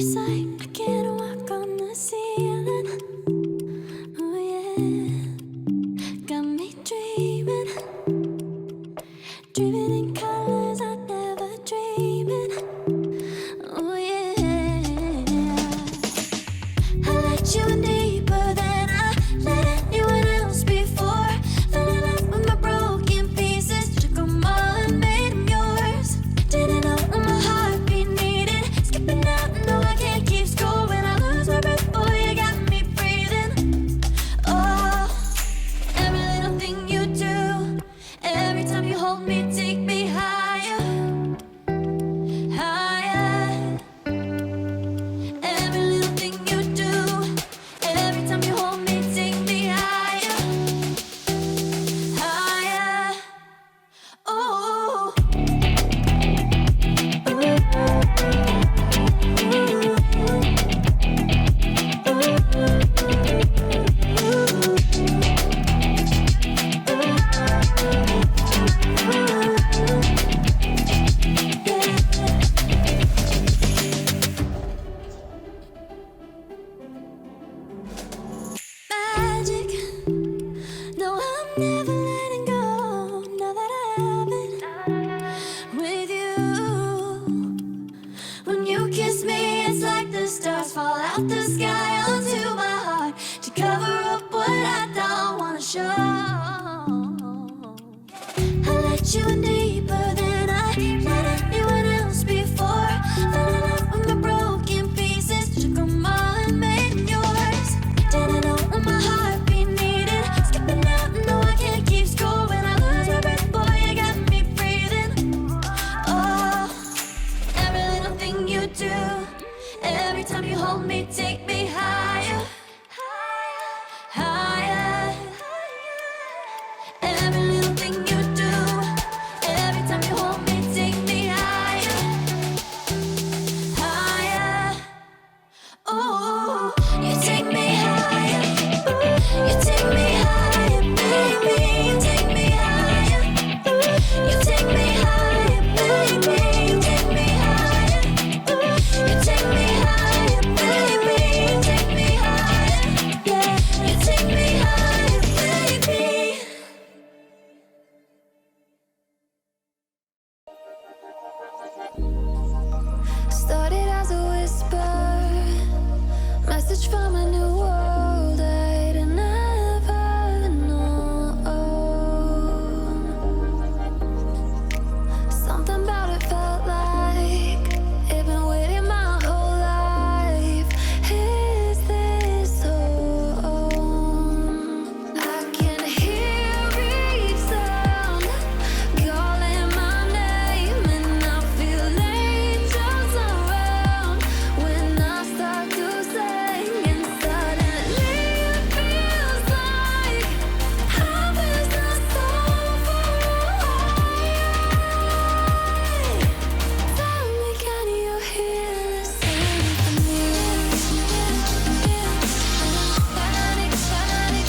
sight, I can't walk on the ceiling. Oh yeah, got me dreaming, dreaming in colors I never dreamed. Oh yeah, I let you in deeper than I let anyone else before. Fell in love with my broken pieces, took 'em all and made 'em yours. Didn't know what my heartbeat needed, skipping out, no I can't keep score. When I lose my breath, boy, you got me breathing. Oh, every little thing you do, every time you hold me, take me higher, higher. Every little thing you do, every time you hold me, take me higher, higher. Oh, magic. No, I'm never letting go. Now that I have it with you. When you kiss me, it's like the stars fall out the sky onto my heart to cover up what I don't wanna show. I let you in deeper than I let anyone else before. Fell in love with my broken pieces, took 'em all and made 'em yours. Didn't know what my heartbeat needed, skipping out, no I can't keep score. When I lose my breath, boy, you got me breathing. Oh, every little thing you do, every time you hold me, take me higher, higher. Every little thing you do, every time you hold me, take me higher, higher. Oh, you take me higher, you take me higher, baby, you take me higher, you take me higher, baby, you take me higher, you take me higher, baby, you take me higher, yeah, you take me higher, baby. Started as a whisper, message from a new world I'd never known. Something about it felt like it'd been waiting my whole life. Is this home? I can hear each sound calling my name, and I feel angels around when I start to sing. And suddenly it feels like heaven's not so far away. Tell me, can you hear the symphony? Panic, panic,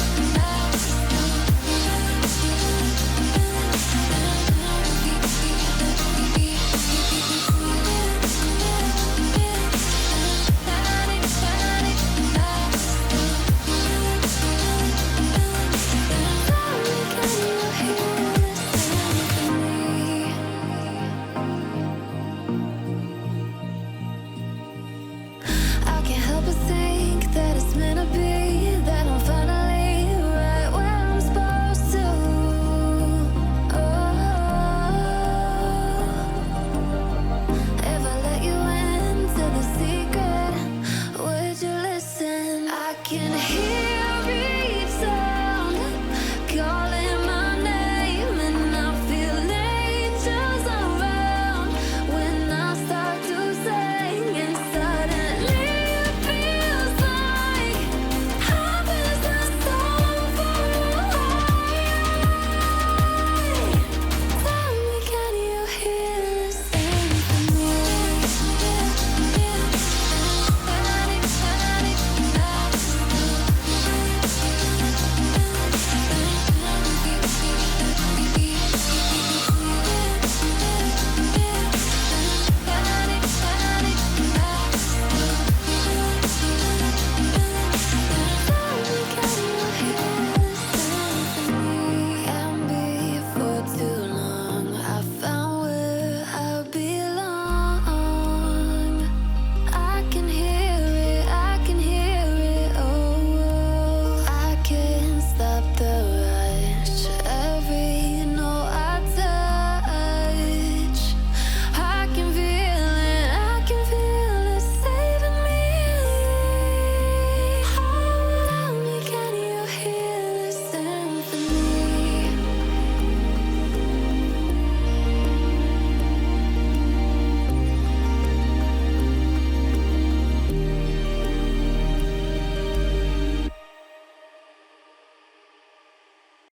I can't help but think that it's meant to be, that I'm finally right where I'm supposed to. Oh, if I let you into the secret, would you listen? I can hear